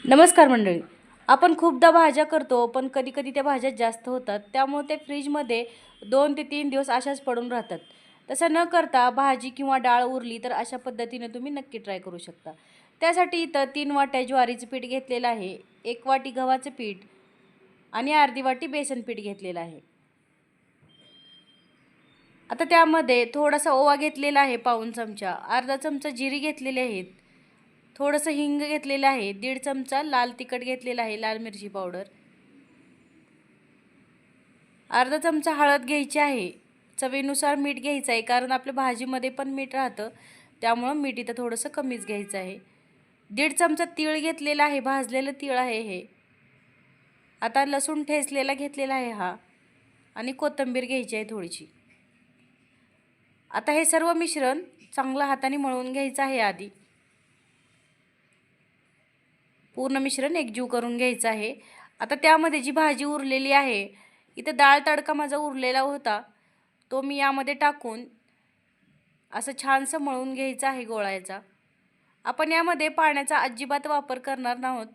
नमस्कार मंडळी. आपण खूपदा भाज्या करतो, पण कधी-कधी त्या भाज्या जास्त होतात. त्यामुळे ते फ्रीजमध्ये 2 ते 3 दिवस अशाच पडून राहतात. तसं न करता भाजी किंवा डाळ उरली तर अशा पद्धतीने तुम्ही नक्की ट्राय करू शकता. त्यासाठी इथं 3 वाट्या ज्वारीचं पीठ घेतलेलं आहे, 1 वाटी गव्हाचं पीठ आणि अर्धी वाटी बेसन पीठ घेतलेलं आहे. आता त्यामध्ये थोडासा ओवा घेतलेला आहे पाऊण चमचा, अर्धा चमचा जिरी घेतलेली आहेत, थोडंसं हिंग घेतलेलं आहे, 1.5 चमचा लाल तिखट घेतलेला आहे, लाल मिरची पावडर, अर्धा चमचा हळद घ्यायची आहे, चवीनुसार मीठ घ्यायचं आहे कारण आपल्या भाजीमध्ये पण मीठ राहतं, त्यामुळं मीठ इथं थोडंसं कमीच घ्यायचं आहे. 1.5 चमचा तीळ घेतलेला आहे, भाजलेलं तीळ आहे हे. आता लसूण ठेचलेला घेतलेला आहे हा आणि कोथिंबीर घ्यायची आहे थोडीशी. आता हे सर्व मिश्रण चांगलं हाताने मळून घ्यायचं आहे आधी. पूर्ण मिश्रण एकजीव करून घ्यायचं आहे. आता त्यामध्ये जी भाजी उरलेली आहे, इथं डाळ तडका माझा उरलेला होता, तो मी यामध्ये टाकून असं छानसं मळून घ्यायचं आहे गोळ्याचा. आपण यामध्ये पाण्याचा अजिबात वापर करणार नाहोत.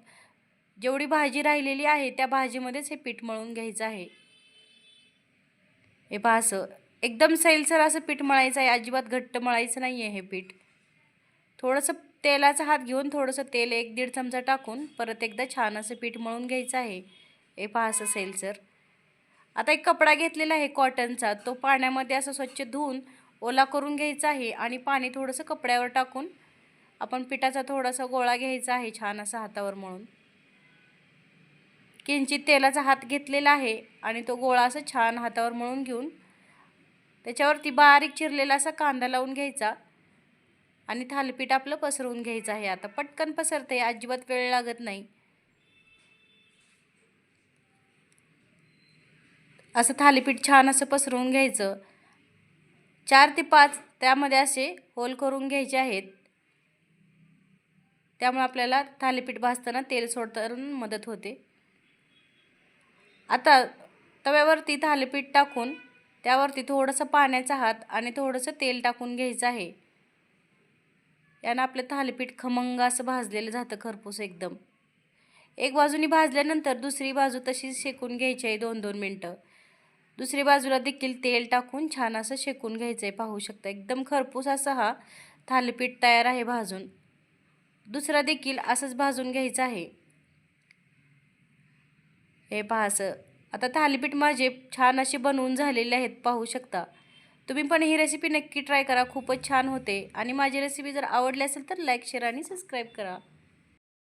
जेवढी भाजी राहिलेली आहे त्या भाजीमध्येच हे पीठ मळून घ्यायचं आहे. हे पहा असं एकदम सैलसर असं पीठ मळायचं आहे, अजिबात घट्ट मळायचं नाही आहे हे पीठ. थोडंसं तेलाचा हात घेऊन थोडंसं तेल 1-1.5 चमचा टाकून परत एकदा छान असं पीठ मळून घ्यायचं आहे. हे पहा असं सैलसर. आता एक कपडा घेतलेला आहे कॉटनचा, तो पाण्यामध्ये असं स्वच्छ धुवून ओला करून घ्यायचा आहे आणि पाणी थोडंसं कपड्यावर टाकून आपण पिठाचा थोडासा गोळा घ्यायचा आहे छान असा हातावर मळून. किंचित तेलाचा हात घेतलेला आहे आणि तो गोळा असं छान हातावर मळून घेऊन त्याच्यावरती बारीक चिरलेला असा कांदा लावून घ्यायचा आणि थालीपीठ आपलं पसरवून घ्यायचं आहे. आता पटकन पसरते, अजिबात वेळ लागत नाही. असं थालीपीठ छान असं पसरवून घ्यायचं. 4 ते 5 त्यामध्ये असे होल करून घ्यायचे आहेत. त्यामुळे आपल्याला थालीपीठ भाजताना तेल सोडताना मदत होते. आता तव्यावरती थालीपीठ टाकून त्यावरती थोडंसं पाण्याचा हात आणि थोडंसं तेल टाकून घ्यायचं आहे. यानं आपलं थालीपीठ खमंग असं भाजलेलं जातं खरपूस एकदम. एक बाजूनी भाजल्यानंतर दुसरी बाजू तशीच शेकून घ्यायची आहे 2-2 मिनटं. दुसरी बाजूला देखील तेल टाकून छान असं शेकून घ्यायचं आहे. पाहू शकता एकदम खरपूस असा हा थालीपीठ तयार आहे भाजून. दुसरा देखील असंच भाजून घ्यायचं आहे. हे पहा असं. आता थालीपीठ माझे छान असे बनवून झालेले आहेत पाहू शकता. तुम्ही पण ही रेसिपी नक्की ट्राय करा, खूपच छान होते. आणि माझी रेसिपी जर आवडली असेल तर लाईक, शेअर आणि सबस्क्राईब करा.